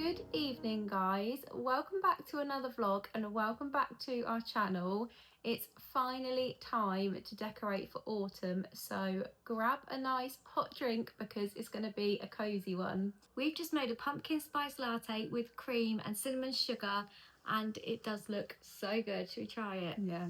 Good evening guys, welcome back to another vlog and welcome back to our channel. It's finally time to decorate for autumn, so grab a nice hot drink because it's going to be a cozy one. We've just made a pumpkin spice latte with cream and cinnamon sugar and it does look so good. Should we try it? Yeah.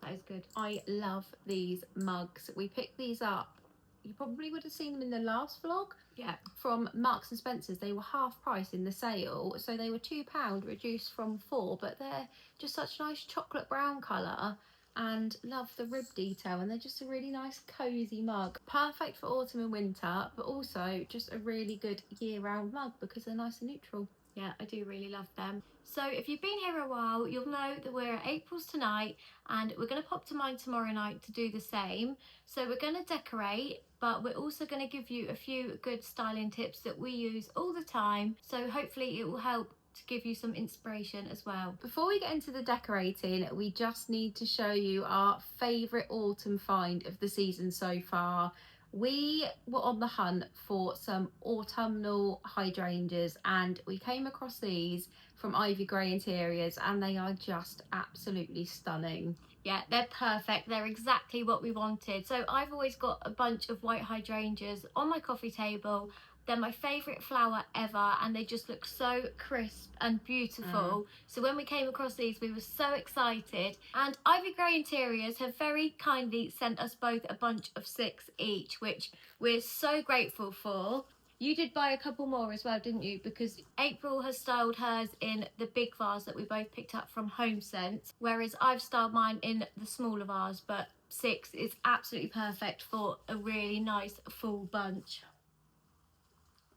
That is good. I love these mugs. We picked these up, you probably would have seen them in the last vlog. Yeah. From Marks and Spencer's. They were half price in the sale, so they were £2 reduced from £4, but they're just such a nice chocolate brown colour and love the rib detail, and they're just a really nice cozy mug. Perfect for autumn and winter, but also just a really good year-round mug because they're nice and neutral. Yeah, I do really love them. So if you've been here a while, you'll know that we're at April's tonight and we're going to pop to mine tomorrow night to do the same. So we're going to decorate, but we're also going to give you a few good styling tips that we use all the time. So hopefully it will help to give you some inspiration as well. Before we get into the decorating, we just need to show you our favourite autumn find of the season so far. We were on the hunt for some autumnal hydrangeas and we came across these from Ivy Grey Interiors and they are just absolutely stunning. Yeah, they're perfect. They're exactly what we wanted. So I've always got a bunch of white hydrangeas on my coffee table. They're my favourite flower ever and they just look so crisp and beautiful. So when we came across these, we were so excited. And Ivy Grey Interiors have very kindly sent us both a bunch of 6 each, which we're so grateful for. You did buy a couple more as well, didn't you? Because April has styled hers in the big vase that we both picked up from Home Sense, whereas I've styled mine in the smaller vase, but 6 is absolutely perfect for a really nice full bunch.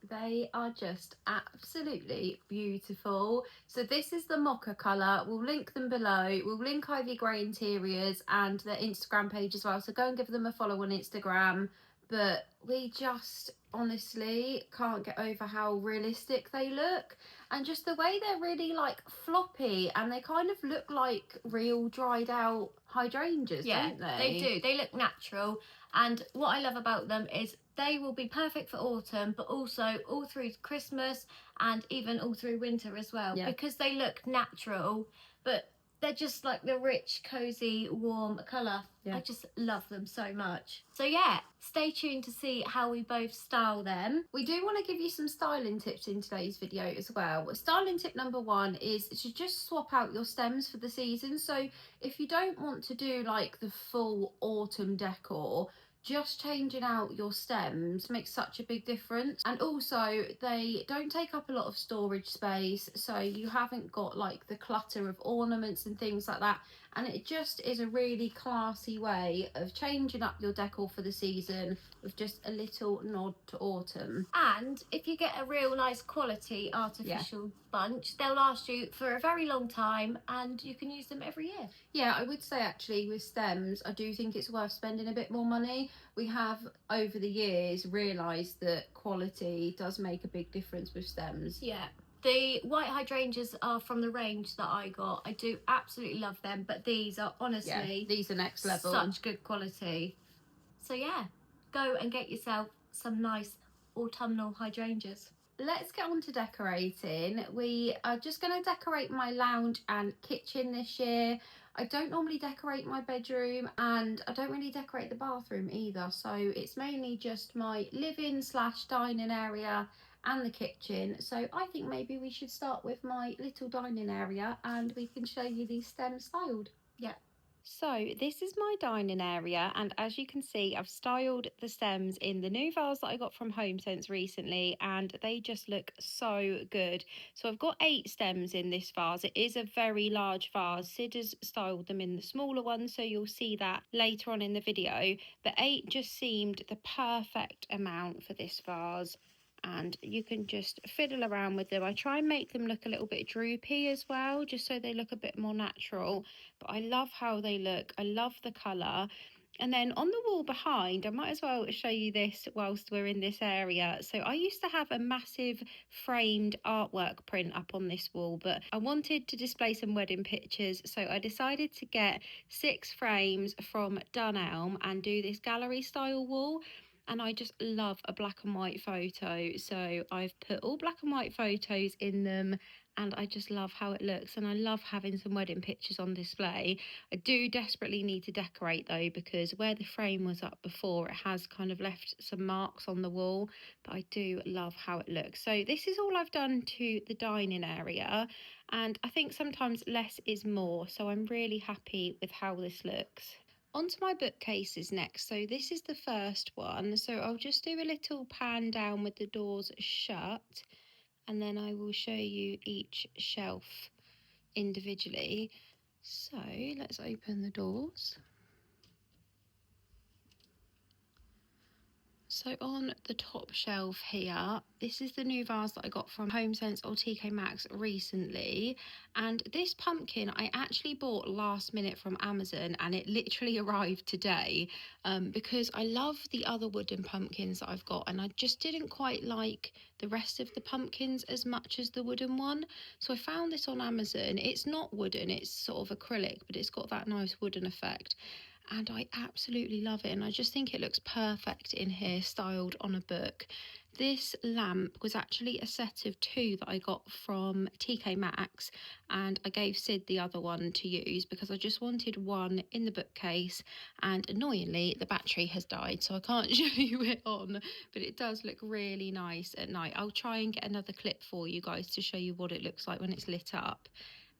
They are just absolutely beautiful. So this is the mocha colour. We'll link them below. We'll link Ivy Grey Interiors and their Instagram page as well. So go and give them a follow on Instagram. But we just honestly can't get over how realistic they look. And just the way they're really like floppy and they kind of look like real dried out hydrangeas, don't they? They do. They look natural. And what I love about them is they will be perfect for autumn, but also all through Christmas and even all through winter as well, because they look natural, but they're just like the rich, cozy, warm colour. I just love them so much. So yeah, stay tuned to see how we both style them. We do want to give you some styling tips in today's video as well. Styling tip number 1 is to just swap out your stems for the season. So if you don't want to do like the full autumn decor, just changing out your stems makes such a big difference. And also they don't take up a lot of storage space, so you haven't got like the clutter of ornaments and things like that, and it just is a really classy way of changing up your decor for the season with just a little nod to autumn. And if you get a real nice quality artificial bunch, they'll last you for a very long time and you can use them every year. Yeah, I would say actually with stems, I do think it's worth spending a bit more money. We have over the years realised that quality does make a big difference with stems. Yeah. The white hydrangeas are from the range that I got. I do absolutely love them, but these are honestly... these are next level. Such good quality. So yeah, go and get yourself some nice autumnal hydrangeas. Let's get on to decorating. We are just going to decorate my lounge and kitchen this year. I don't normally decorate my bedroom and I don't really decorate the bathroom either. So it's mainly just my living / dining area and the kitchen. So I think maybe we should start with my little dining area and we can show you these stems styled. Yeah. So this is my dining area, and as you can see, I've styled the stems in the new vase that I got from Home Sense recently, and they just look so good. So I've got 8 stems in this vase. It is a very large vase. Sid has styled them in the smaller one, so you'll see that later on in the video, but 8 just seemed the perfect amount for this vase. And you can just fiddle around with them. I try and make them look a little bit droopy as well, just so they look a bit more natural. But I love how they look. I love the colour. And then on the wall behind, I might as well show you this whilst we're in this area. So I used to have a massive framed artwork print up on this wall, but I wanted to display some wedding pictures. So I decided to get 6 frames from Dunelm and do this gallery style wall. and I just love a black and white photo, so I've put all black and white photos in them, and I just love how it looks, and I love having some wedding pictures on display. I do desperately need to decorate though, because where the frame was up before, it has kind of left some marks on the wall, but I do love how it looks. So this is all I've done to the dining area, and I think sometimes less is more, so I'm really happy with how this looks. Onto my bookcases next. So this is the first one. So I'll just do a little pan down with the doors shut, and then I will show you each shelf individually. So let's open the doors. So on the top shelf here, this is the new vase that I got from HomeSense or TK Maxx recently. And this pumpkin I actually bought last minute from Amazon, and it literally arrived today, because I love the other wooden pumpkins that I've got, and I just didn't quite like the rest of the pumpkins as much as the wooden one. So I found this on Amazon. It's not wooden, it's sort of acrylic, but it's got that nice wooden effect, and I absolutely love it, and I just think it looks perfect in here, styled on a book. This lamp was actually a set of 2 that I got from TK Maxx, and I gave Sid the other one to use because I just wanted one in the bookcase, and annoyingly the battery has died, so I can't show you it on, but it does look really nice at night. I'll try and get another clip for you guys to show you what it looks like when it's lit up.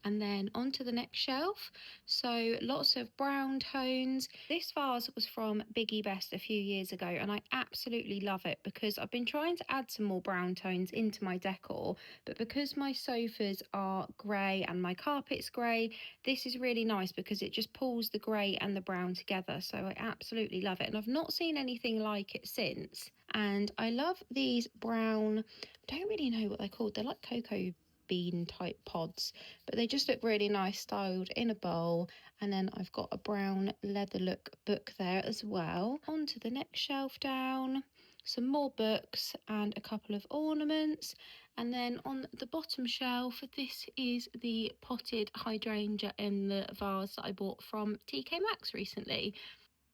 And then onto the next shelf, so lots of brown tones. This vase was from Biggie Best a few years ago, and I absolutely love it because I've been trying to add some more brown tones into my decor, but because my sofas are grey and my carpet's grey, this is really nice because it just pulls the grey and the brown together, so I absolutely love it, and I've not seen anything like it since. And I love these brown, I don't really know what they're called, they're like cocoa bean type pods, but they just look really nice styled in a bowl. And then I've got a brown leather look book there as well. Onto the next shelf down, some more books and a couple of ornaments. And then on the bottom shelf, this is the potted hydrangea in the vase that I bought from TK Maxx recently.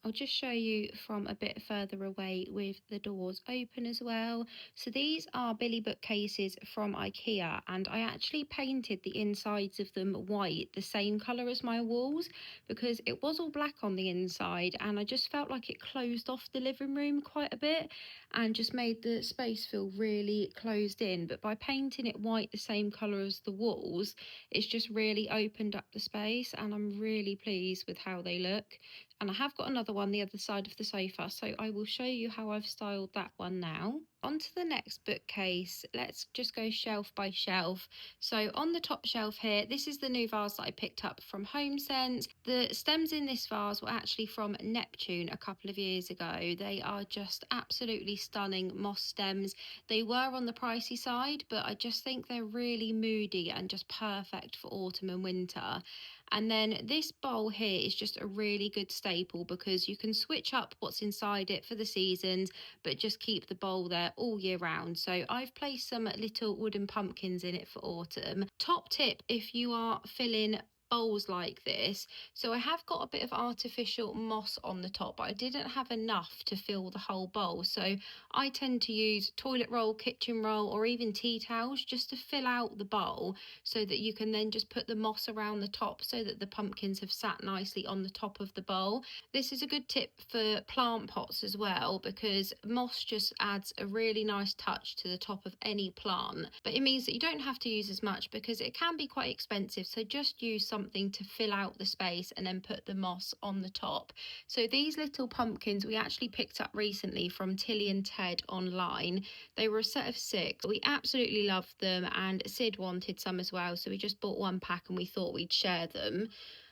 I'll just show you from a bit further away with the doors open as well. So these are Billy bookcases from IKEA, and I actually painted the insides of them white, the same colour as my walls, because it was all black on the inside, and I just felt like it closed off the living room quite a bit and just made the space feel really closed in. But by painting it white, the same colour as the walls, it's just really opened up the space, and I'm really pleased with how they look. And I have got another one the other side of the sofa, so I will show you how I've styled that one now. On to the next bookcase. Let's just go shelf by shelf. So on the top shelf here, this is the new vase that I picked up from HomeSense. The stems in this vase were actually from Neptune a couple of years ago. They are just absolutely stunning moss stems. They were on the pricey side, but I just think they're really moody and just perfect for autumn and winter. And then this bowl here is just a really good staple because you can switch up what's inside it for the seasons, but just keep the bowl there all year round. So I've placed some little wooden pumpkins in it for autumn. Top tip if you are filling bowls like this, so I have got a bit of artificial moss on the top, but I didn't have enough to fill the whole bowl, so I tend to use toilet roll, kitchen roll, or even tea towels just to fill out the bowl, so that you can then just put the moss around the top so that the pumpkins have sat nicely on the top of the bowl. This is a good tip for plant pots as well, because moss just adds a really nice touch to the top of any plant, but it means that you don't have to use as much because it can be quite expensive, so just use something to fill out the space and then put the moss on the top. So these little pumpkins we actually picked up recently from Tilly and Ted online. They were a set of 6. We absolutely loved them, and Sid wanted some as well, so we just bought one pack and we thought we'd share them.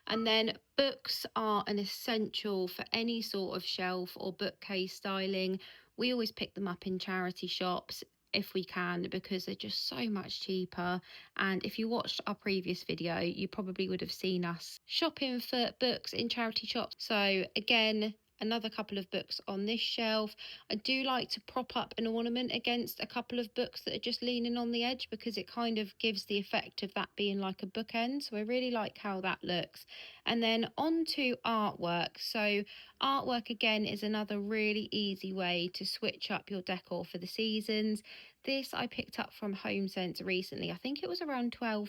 And then books are an essential for any sort of shelf or bookcase styling. We always pick them up in charity shops if we can, because they're just so much cheaper. And if you watched our previous video, you probably would have seen us shopping for books in charity shops. So again, another couple of books on this shelf. I do like to prop up an ornament against a couple of books that are just leaning on the edge, because it kind of gives the effect of that being like a bookend. So I really like how that looks. And then on to artwork. So artwork again is another really easy way to switch up your decor for the seasons. This I picked up from HomeSense recently. I think it was around £12,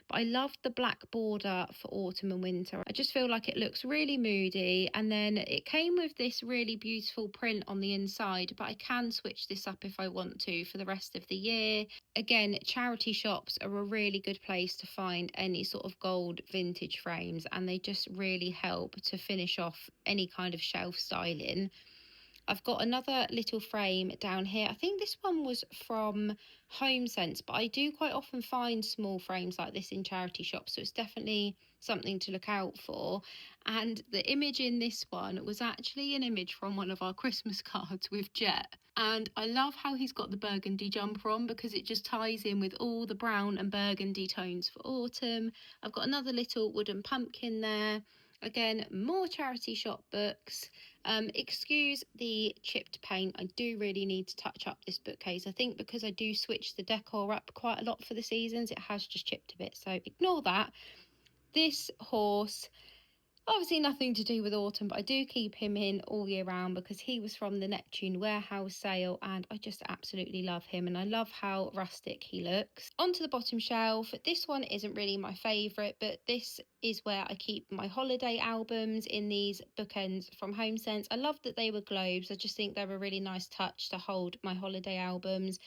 but I loved the black border for autumn and winter. I just feel like it looks really moody, and then it came with this really beautiful print on the inside, but I can switch this up if I want to for the rest of the year. Again, charity shops are a really good place to find any sort of gold vintage frames, and they just really help to finish off any kind of shelf styling. I've got another little frame down here. I think this one was from HomeSense, but I do quite often find small frames like this in charity shops, so it's definitely something to look out for. And the image in this one was actually an image from one of our Christmas cards with Jet. And I love how he's got the burgundy jumper on, because it just ties in with all the brown and burgundy tones for autumn. I've got another little wooden pumpkin there. Again, more charity shop books. Excuse the chipped paint. I do really need to touch up this bookcase. I think because I do switch the decor up quite a lot for the seasons, it has just chipped a bit, so ignore that. This horse, obviously nothing to do with autumn, but I do keep him in all year round because he was from the Neptune warehouse sale, and I just absolutely love him, and I love how rustic he looks. Onto the bottom shelf, this one isn't really my favourite, but this is where I keep my holiday albums in these bookends from HomeSense. I love that they were globes. I just think they're a really nice touch to hold my holiday albums.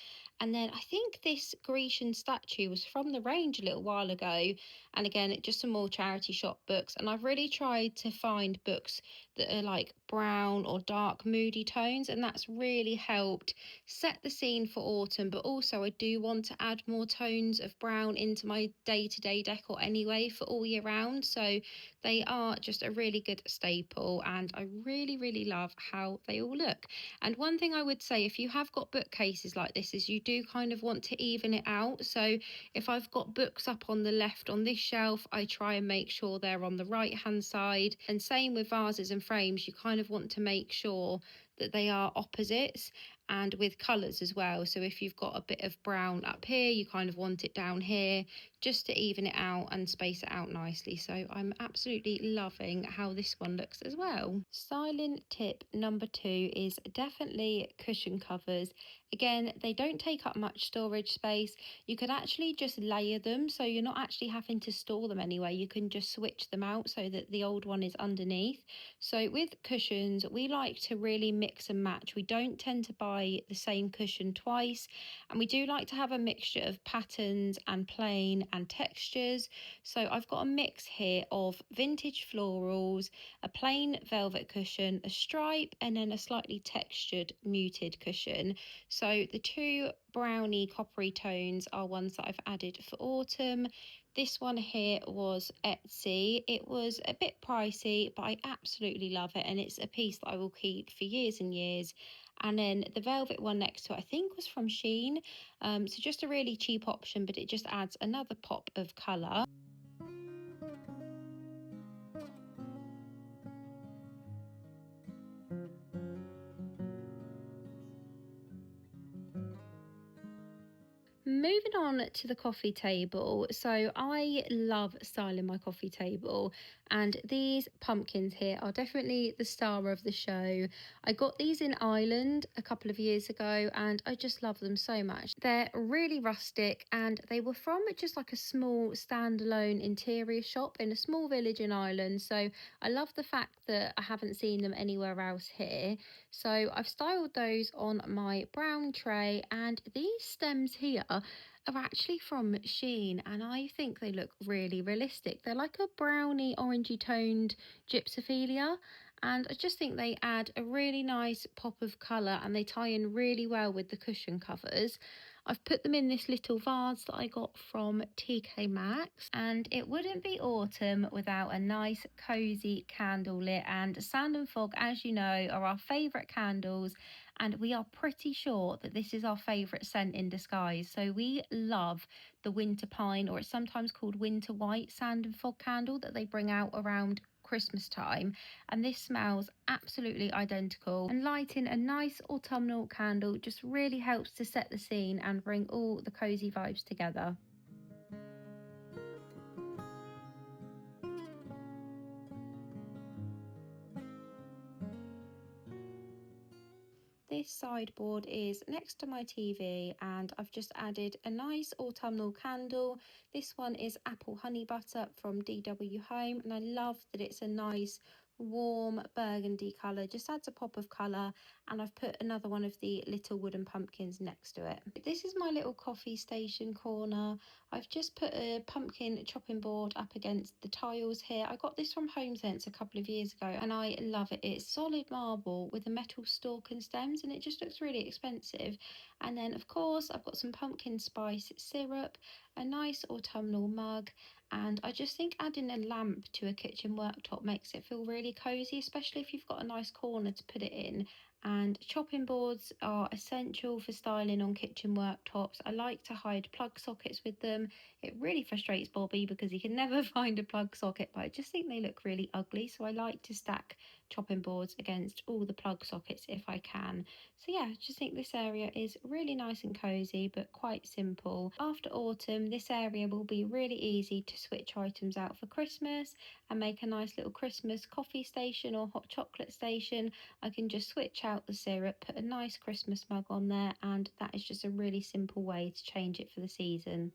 And then I think this Grecian statue was from the range a little while ago. And again, just some more charity shop books. And I've really tried to find books that are like brown or dark moody tones, and that's really helped set the scene for autumn. But also I do want to add more tones of brown into my day-to-day decor anyway for all year round, so they are just a really good staple, and I really love how they all look. And one thing I would say, if you have got bookcases like this, is you do kind of want to even it out. So if I've got books up on the left on this shelf, I try and make sure they're on the right hand side, and same with vases and frames, you kind of want to make sure that they are opposites, and with colours as well. So if you've got a bit of brown up here, you kind of want it down here, just to even it out and space it out nicely. So I'm absolutely loving how this one looks as well. Styling tip number 2 is definitely cushion covers. Again, they don't take up much storage space. You could actually just layer them, so you're not actually having to store them anyway. You can just switch them out so that the old one is underneath. So with cushions, we like to really mix and match. We don't tend to buy the same cushion twice, and we do like to have a mixture of patterns and plain and textures. So I've got a mix here of vintage florals, a plain velvet cushion, a stripe, and then a slightly textured muted cushion. So the two brownie coppery tones are ones that I've added for autumn. This one here was Etsy. It was a bit pricey, but I absolutely love it, and it's a piece that I will keep for years and years. And then the velvet one next to it, I think, was from Shein. So just a really cheap option, but it just adds another pop of colour. Moving on to the coffee table. So I love styling my coffee table, and these pumpkins here are definitely the star of the show. I got these in Ireland a couple of years ago, and I just love them so much. They're really rustic, and they were from just like a small standalone interior shop in a small village in Ireland. So I love the fact that I haven't seen them anywhere else here. So I've styled those on my brown tray, and these stems here are actually from Shein, and I think they look really realistic. They're like a browny orangey toned gypsophilia, and I just think they add a really nice pop of colour, and they tie in really well with the cushion covers. I've put them in this little vase that I got from TK Maxx, and it wouldn't be autumn without a nice cozy candle lit, and Sand and Fog, as you know, are our favourite candles, and we are pretty sure that this is our favourite scent in disguise. So we love the winter pine, or it's sometimes called winter white, Sand and Fog candle that they bring out around Christmas time, and this smells absolutely identical. And lighting a nice autumnal candle just really helps to set the scene and bring all the cozy vibes together. This sideboard is next to my TV, and I've just added a nice autumnal candle. This one is apple honey butter from DW Home, and I love that it's a nice warm burgundy colour, just adds a pop of colour. And I've put another one of the little wooden pumpkins next to it. This is my little coffee station corner. I've just put a pumpkin chopping board up against the tiles here. I got this from HomeSense a couple of years ago, and I love it. It's solid marble with a metal stalk and stems, and it just looks really expensive. And then of course I've got some pumpkin spice syrup, a nice autumnal mug, and I just think adding a lamp to a kitchen worktop makes it feel really cozy, especially if you've got a nice corner to put it in. And chopping boards are essential for styling on kitchen worktops. I like to hide plug sockets with them. It really frustrates Bobby because he can never find a plug socket, but I just think they look really ugly, so I like to stack chopping boards against all the plug sockets if I can. So yeah, I just think this area is really nice and cozy but quite simple. After autumn, this area will be really easy to switch items out for Christmas and make a nice little Christmas coffee station or hot chocolate station. I can just switch out the syrup, put a nice Christmas mug on there, and that is just a really simple way to change it for the season.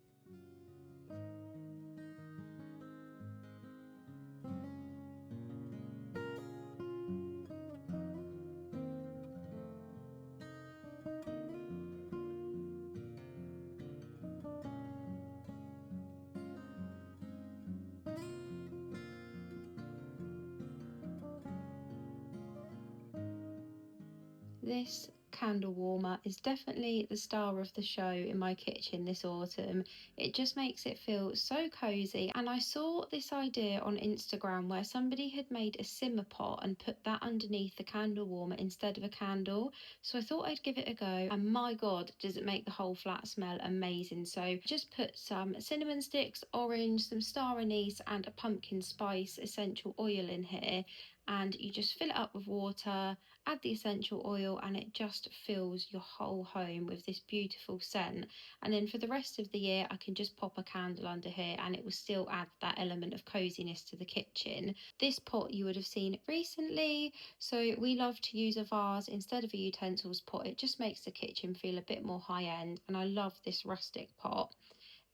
This candle warmer is definitely the star of the show in my kitchen this autumn. It just makes it feel so cozy, and I saw this idea on Instagram where somebody had made a simmer pot and put that underneath the candle warmer instead of a candle, so I thought I'd give it a go, and my god does it make the whole flat smell amazing. So just put some cinnamon sticks, orange, some star anise and a pumpkin spice essential oil in here, and you just fill it up with water, add the essential oil, and it just fills your whole home with this beautiful scent. And then for the rest of the year I can just pop a candle under here and it will still add that element of coziness to the kitchen. This pot you would have seen recently, so we love to use a vase instead of a utensils pot. It just makes the kitchen feel a bit more high end, and I love this rustic pot.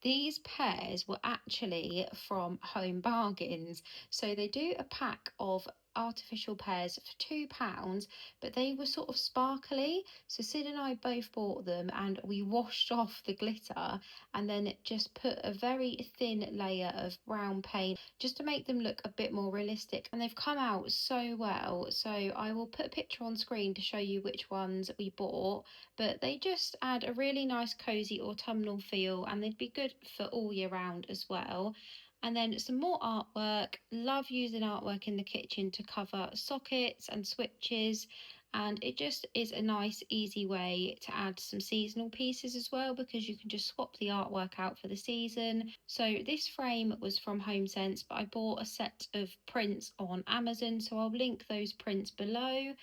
These pears were actually from Home Bargains. So they do a pack of artificial pears for £2, but they were sort of sparkly. So Sid and I both bought them and we washed off the glitter and then just put a very thin layer of brown paint just to make them look a bit more realistic. And they've come out so well. So I will put a picture on screen to show you which ones we bought, but they just add a really nice cozy autumnal feel and they'd be good for all year round as well. And then some more artwork. Love using artwork in the kitchen to cover sockets and switches, and it just is a nice easy way to add some seasonal pieces as well, because you can just swap the artwork out for the season. So this frame was from HomeSense, but I bought a set of prints on Amazon, so I'll link those prints below.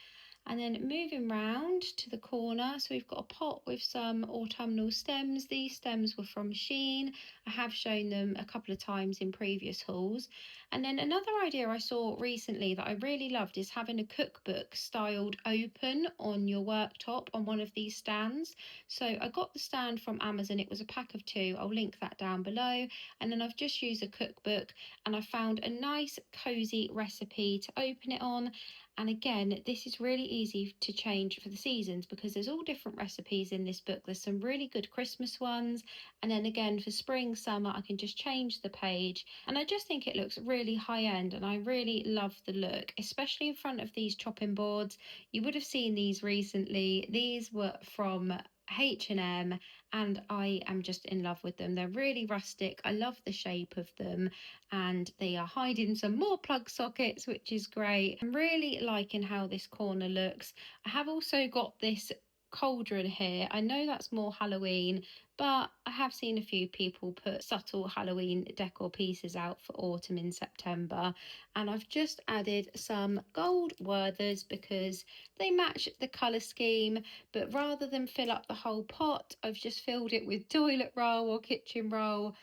And then moving round to the corner, so we've got a pot with some autumnal stems. These stems were from Shein. I have shown them a couple of times in previous hauls. And then another idea I saw recently that I really loved is having a cookbook styled open on your worktop on one of these stands. So I got the stand from Amazon. It was a pack of two. I'll link that down below. And then I've just used a cookbook and I found a nice cozy recipe to open it on. And again, this is really easy to change for the seasons because there's all different recipes in this book. There's some really good Christmas ones. And then again, for spring, summer, I can just change the page. And I just think it looks really high end and I really love the look, especially in front of these chopping boards. You would have seen these recently. These were from H&M and I am just in love with them. They're really rustic. I love the shape of them and they are hiding some more plug sockets, which is great. I'm really liking how this corner looks. I have also got this cauldron here. I know that's more Halloween, but I have seen a few people put subtle Halloween decor pieces out for autumn in September, and I've just added some gold Werthers because they match the colour scheme, but rather than fill up the whole pot, I've just filled it with toilet roll or kitchen roll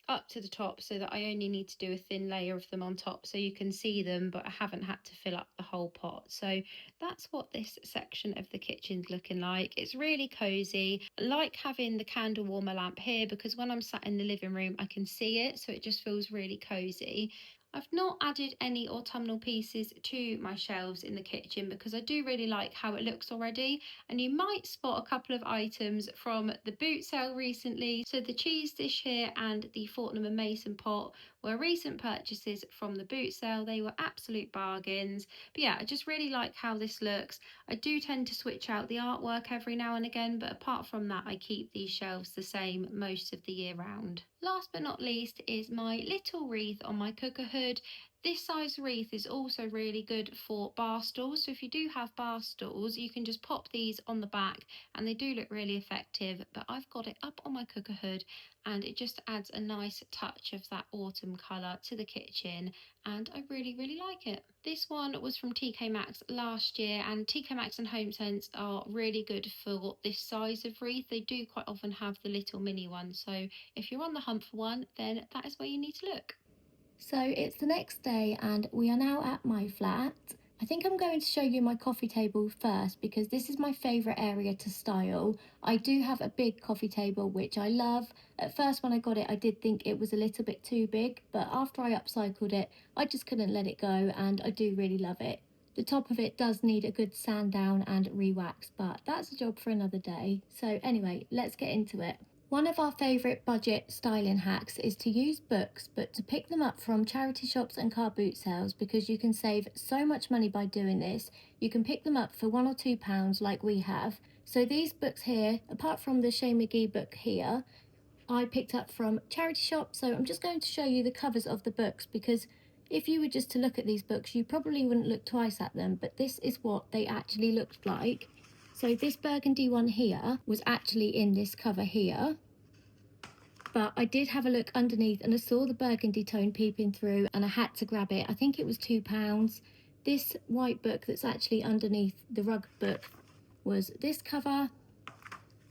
up to the top, so that I only need to do a thin layer of them on top so you can see them, but I haven't had to fill up the whole pot. So that's what this section of the kitchen's looking like. It's really cozy. I like having the candle warmer lamp here because when I'm sat in the living room I can see it, so it just feels really cozy. I've not added any autumnal pieces to my shelves in the kitchen because I do really like how it looks already, and you might spot a couple of items from the boot sale recently. So the cheese dish here and the Fortnum and Mason pot were recent purchases from the boot sale. They were absolute bargains. But yeah, I just really like how this looks. I do tend to switch out the artwork every now and again, but apart from that I keep these shelves the same most of the year round. Last but not least is my little wreath on my cooker hood. This size wreath is also really good for bar stools, so if you do have bar stools you can just pop these on the back and they do look really effective. But I've got it up on my cooker hood and it just adds a nice touch of that autumn colour to the kitchen, and I really like it. This one was from TK Maxx last year, and TK Maxx and HomeSense are really good for this size of wreath. They do quite often have the little mini ones, so if you're on the hunt for one, then that is where you need to look. So it's the next day and we are now at my flat. I think I'm going to show you my coffee table first because this is my favourite area to style. I do have a big coffee table which I love. At first when I got it I did think it was a little bit too big, but after I upcycled it I just couldn't let it go and I do really love it. The top of it does need a good sand down and re-wax, but that's a job for another day. So anyway, let's get into it. One of our favourite budget styling hacks is to use books, but to pick them up from charity shops and car boot sales because you can save so much money by doing this. You can pick them up for £1 or £2 like we have. So these books here, apart from the Shane McGee book here, I picked up from charity shops. So I'm just going to show you the covers of the books because if you were just to look at these books you probably wouldn't look twice at them, but this is what they actually looked like. So this burgundy one here was actually in this cover here, but I did have a look underneath and I saw the burgundy tone peeping through and I had to grab it. I think it was £2. This white book that's actually underneath the rug book was this cover,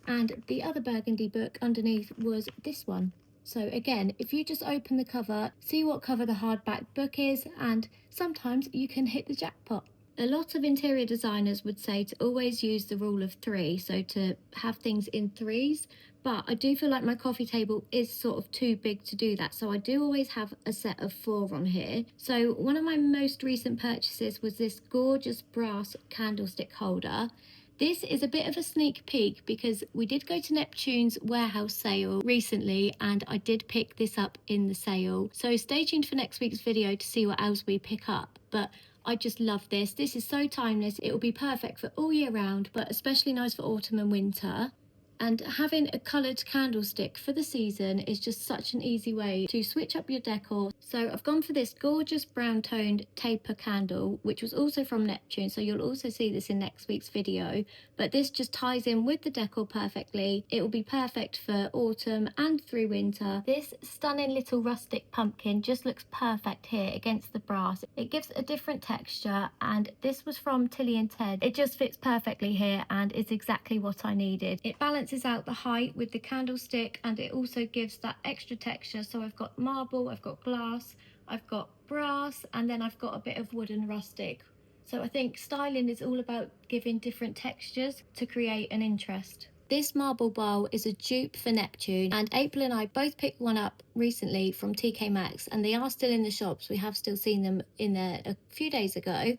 and the other burgundy book underneath was this one. So again, if you just open the cover, see what cover the hardback book is, and sometimes you can hit the jackpot. A lot of interior designers would say to always use the rule of three, so to have things in threes, but I do feel like my coffee table is sort of too big to do that, so I do always have a set of 4 on here. So one of my most recent purchases was this gorgeous brass candlestick holder. This is a bit of a sneak peek because we did go to Neptune's warehouse sale recently and I did pick this up in the sale. So stay tuned for next week's video to see what else we pick up. But I just love this. This is so timeless. It will be perfect for all year round, but especially nice for autumn and winter. And having a coloured candlestick for the season is just such an easy way to switch up your decor. So I've gone for this gorgeous brown toned taper candle, which was also from Neptune, so you'll also see this in next week's video. But this just ties in with the decor perfectly. It will be perfect for autumn and through winter. This stunning little rustic pumpkin just looks perfect here against the brass. It gives a different texture, and this was from Tilly and Ted. It just fits perfectly here and is exactly what I needed. It balances out the height with the candlestick and it also gives that extra texture. So I've got marble, I've got glass, I've got brass, and then I've got a bit of wood and rustic. So I think styling is all about giving different textures to create an interest. This marble bowl is a dupe for Neptune, and April and I both picked one up recently from TK Maxx and they are still in the shops. We have still seen them in there a few days ago.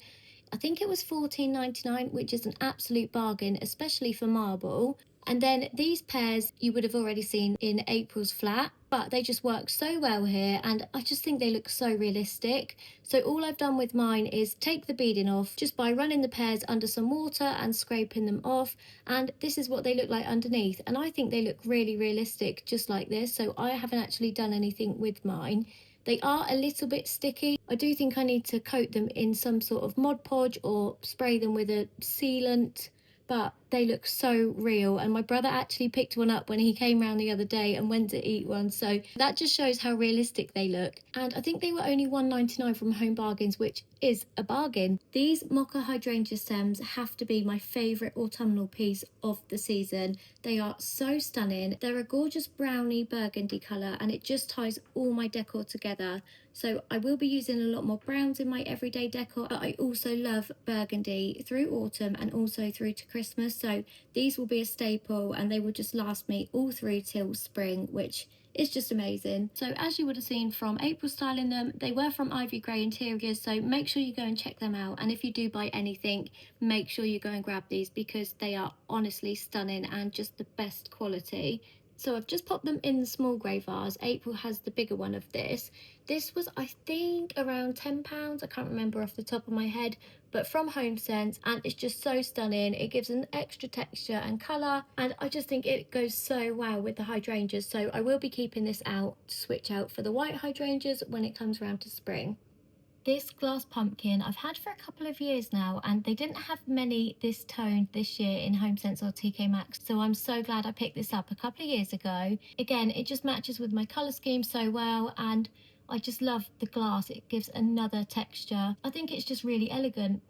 I think it was $14.99, which is an absolute bargain, especially for marble. And then these pairs you would have already seen in April's flat, but they just work so well here and I just think they look so realistic. So all I've done with mine is take the beading off just by running the pairs under some water and scraping them off, and this is what they look like underneath, and I think they look really realistic just like this. So I haven't actually done anything with mine. They are a little bit sticky. I do think I need to coat them in some sort of Mod Podge or spray them with a sealant, but they look so real, and my brother actually picked one up when he came round the other day and went to eat one, so that just shows how realistic they look. And I think they were only £1.99 from Home Bargains, which is a bargain. These Mocha Hydrangea Stems have to be my favourite autumnal piece of the season. They are so stunning. They're a gorgeous browny burgundy colour, and it just ties all my decor together. So I will be using a lot more browns in my everyday decor, but I also love burgundy through autumn and also through to Christmas. So these will be a staple, and they will just last me all through till spring, which is just amazing. So as you would have seen from April styling them, they were from Ivory Grey Interiors, so make sure you go and check them out. And if you do buy anything, make sure you go and grab these, because they are honestly stunning and just the best quality. So I've just popped them in the small grey vase. April has the bigger one of this. This was, I think, around £10. I can't remember off the top of my head, but from HomeSense, and it's just so stunning. It gives an extra texture and colour, and I just think it goes so well with the hydrangeas. So I will be keeping this out to switch out for the white hydrangeas when it comes around to spring. This glass pumpkin I've had for a couple of years now, and they didn't have many this toned this year in HomeSense or TK Maxx, so I'm so glad I picked this up a couple of years ago. Again, it just matches with my colour scheme so well, and I just love the glass. It gives another texture. I think it's just really elegant.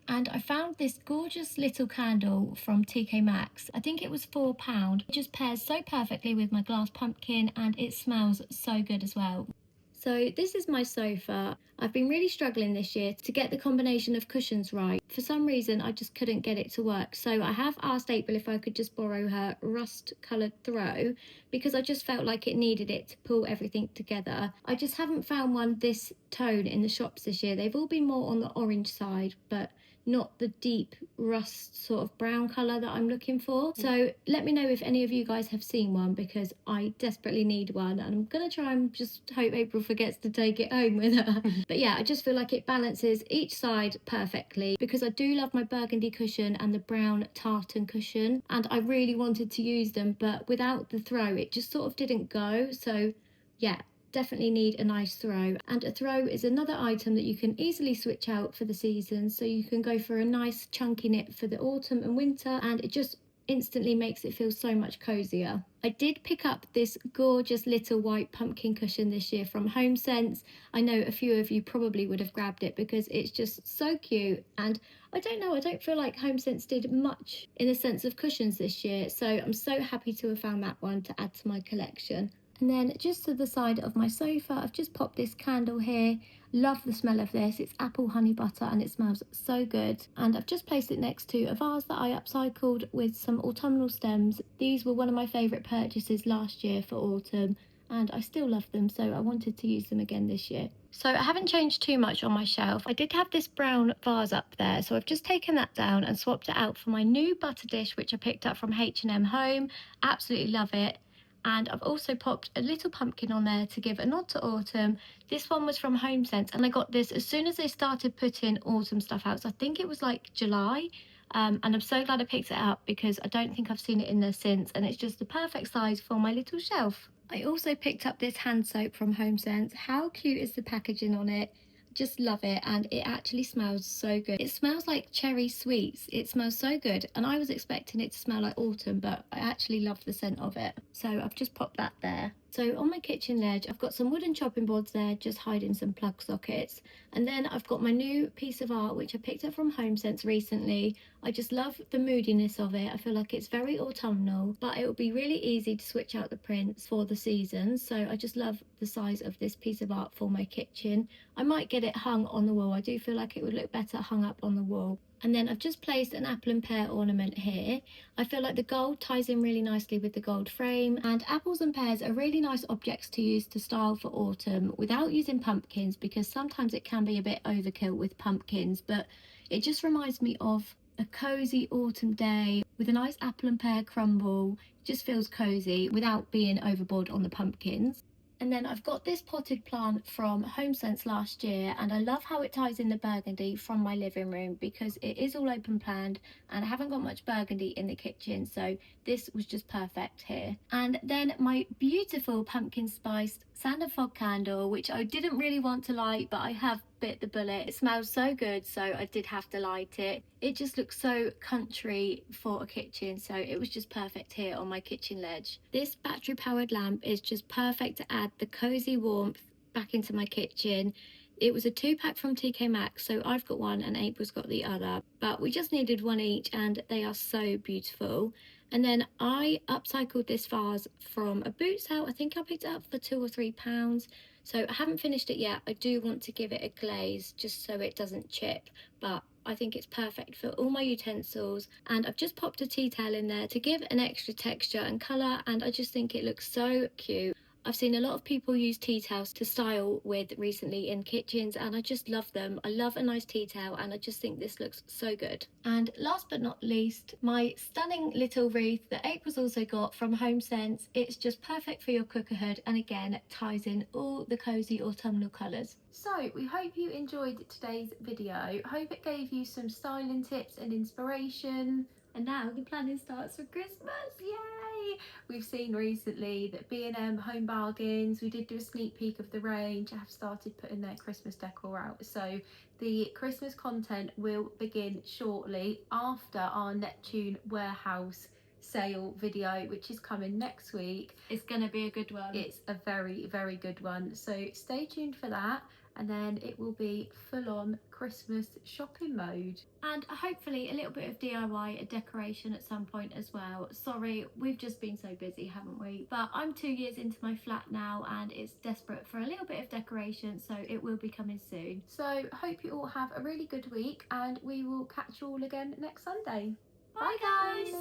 And I found this gorgeous little candle from TK Maxx. I think it was £4. It just pairs so perfectly with my glass pumpkin, and it smells so good as well. So this is my sofa. I've been really struggling this year to get the combination of cushions right. For some reason, I just couldn't get it to work. So I have asked April if I could just borrow her rust coloured throw, because I just felt like it needed it to pull everything together. I just haven't found one this tone in the shops this year. They've all been more on the orange side, but not the deep rust sort of brown colour that I'm looking for. So let me know if any of you guys have seen one, because I desperately need one, and I'm gonna try and just hope April forgets to take it home with her. But yeah, I just feel like it balances each side perfectly, because I do love my burgundy cushion and the brown tartan cushion, and I really wanted to use them, but without the throw it just sort of didn't go. So yeah, definitely need a nice throw. And a throw is another item that you can easily switch out for the season, so you can go for a nice chunky knit for the autumn and winter, and it just instantly makes it feel so much cozier. I did pick up this gorgeous little white pumpkin cushion this year from HomeSense. I know a few of you probably would have grabbed it because it's just so cute, and I don't know, I don't feel like HomeSense did much in the sense of cushions this year, so I'm so happy to have found that one to add to my collection. And then just to the side of my sofa, I've just popped this candle here. Love the smell of this. It's apple honey butter, and it smells so good. And I've just placed it next to a vase that I upcycled with some autumnal stems. These were one of my favourite purchases last year for autumn, and I still love them, so I wanted to use them again this year. So I haven't changed too much on my shelf. I did have this brown vase up there, so I've just taken that down and swapped it out for my new butter dish, which I picked up from H&M Home. Absolutely love it. And I've also popped a little pumpkin on there to give a nod to autumn. This one was from HomeSense, and I got this as soon as they started putting autumn stuff out. So I think it was like July. And I'm so glad I picked it up, because I don't think I've seen it in there since, and it's just the perfect size for my little shelf. I also picked up this hand soap from HomeSense. How cute is the packaging on it? Just love it, and it actually smells so good. It smells like cherry sweets. It smells so good, and I was expecting it to smell like autumn, but I actually love the scent of it. So I've just popped that there. So on my kitchen ledge, I've got some wooden chopping boards there, just hiding some plug sockets. And then I've got my new piece of art, which I picked up from HomeSense recently. I just love the moodiness of it. I feel like it's very autumnal, but it will be really easy to switch out the prints for the seasons. So I just love the size of this piece of art for my kitchen. I might get it hung on the wall. I do feel like it would look better hung up on the wall. And then I've just placed an apple and pear ornament here. I feel like the gold ties in really nicely with the gold frame, and apples and pears are really nice objects to use to style for autumn without using pumpkins, because sometimes it can be a bit overkill with pumpkins, but it just reminds me of a cozy autumn day with a nice apple and pear crumble. It just feels cozy without being overboard on the pumpkins. And then I've got this potted plant from HomeSense last year, and I love how it ties in the burgundy from my living room, because it is all open planned and I haven't got much burgundy in the kitchen, so this was just perfect here. And then my beautiful pumpkin spiced sand and fog candle, which I didn't really want to light, but I have bit the bullet. It smells so good, so I did have to light it. It just looks so country for a kitchen, so it was just perfect here on my kitchen ledge. This battery powered lamp is just perfect to add the cozy warmth back into my kitchen. It was a 2-pack from TK Maxx, so I've got one and April's got the other, but we just needed one each and they are so beautiful. And then I upcycled this vase from a boot sale. I think I picked it up for £2 or £3. So I haven't finished it yet. I do want to give it a glaze just so it doesn't chip, but I think it's perfect for all my utensils. And I've just popped a tea towel in there to give an extra texture and colour, and I just think it looks so cute. I've seen a lot of people use tea towels to style with recently in kitchens, and I just love them. I love a nice tea towel, and I just think this looks so good. And last but not least, my stunning little wreath that April's also got from HomeSense. It's just perfect for your cooker hood, and again, it ties in all the cozy autumnal colours. So we hope you enjoyed today's video. Hope it gave you some styling tips and inspiration. And now the planning starts for Christmas. Yay! We've seen recently that B&M Home Bargains, we did do a sneak peek of the range, have started putting their Christmas decor out. So the Christmas content will begin shortly after our Neptune warehouse sale video, which is coming next week. It's gonna be a good one. It's a very, very good one. So stay tuned for that. And then it will be full-on Christmas shopping mode. And hopefully a little bit of DIY, a decoration at some point as well. Sorry, we've just been so busy, haven't we? But I'm 2 years into my flat now and it's desperate for a little bit of decoration, so it will be coming soon. So hope you all have a really good week and we will catch you all again next Sunday. Bye guys!